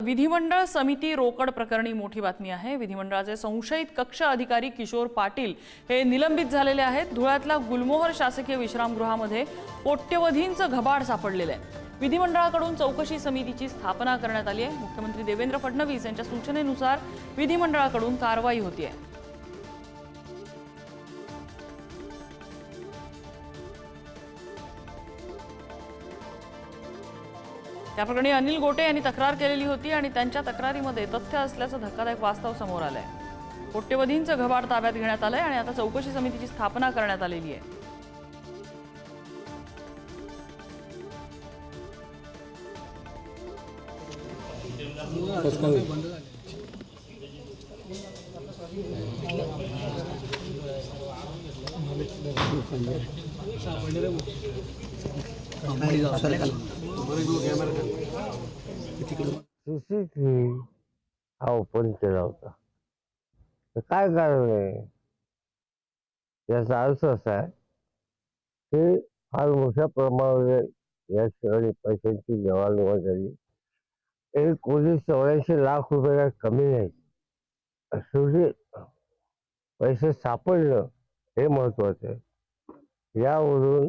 विधिमंडळ समिती रोकड प्रकरणी मोठी बातमी आहे। विधिमंडळाचे संशयित कक्ष अधिकारी किशोर पाटील हे निलंबित झालेले आहेत। धुळ्यातल्या गुलमोहर शासकीय विश्रामगृहामध्ये कोट्यवधींचं घबाड सापडलेलं आहे। विधिमंडळाकडून चौकशी समितीची स्थापना करण्यात आली आहे। मुख्यमंत्री देवेंद्र फडणवीस यांच्या सूचनेनुसार विधिमंडळाकडून कारवाई होतीये। या प्रकरणी अनिल गोटे यांनी तक्रार केलेली होती आणि त्यांच्या तक्रारीमध्ये तथ्य असल्याचं धक्कादायक वास्तव समोर आलंय। कोट्यवधींचं घबाड ताब्यात घेण्यात आलंय आणि आता चौकशी समितीची स्थापना करण्यात आलेली आहे। सीसीटीव्ही हा ओपन केला होता, तर काय कारण आहे याचा अर्थ असा आहे की फार मोठ्या प्रमाणावर या ठिकाणी पैशांची देवाणघेवाण झाली। 1,84 लाख रुपये काय कमी नाही, शेवटी पैसे सापडलं हे महत्वाचं आहे। यावरून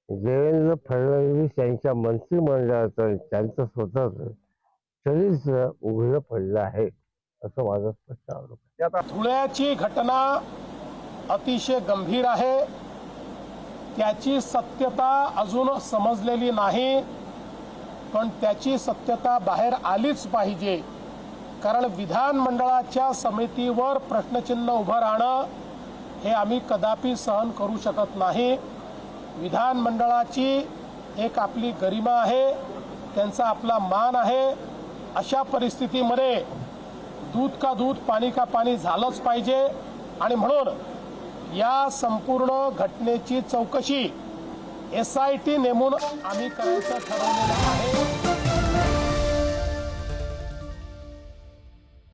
देवेंद्र फडणवीस यांच्या मंत्रिमंडळाचं त्यांचं स्वतःचं चरित्र उघडं पडलं आहे असं माझं स्पष्ट आरोप आहे। आता धुळ्याची घटना अतिशय गंभीर आहे, त्याची सत्यता अजून समजलेली नाही, पण त्याची सत्यता बाहेर आलीच पाहिजे। कारण विधानमंडळाच्या समितीवर प्रश्नचिन्ह उभं राहणं हे आम्ही कदापि सहन करू शकत नाही। विधानमंडळाची एक आपली गरिमा आहे, त्यांचा आपला मान आहे। अशा परिस्थितीमध्ये दूध का दूध पाणी का पाणी झालंच पाहिजे आणि म्हणून या संपूर्ण घटनेची चौकशी SIT नेमून आम्ही करायचं ठरवलेलं आहे।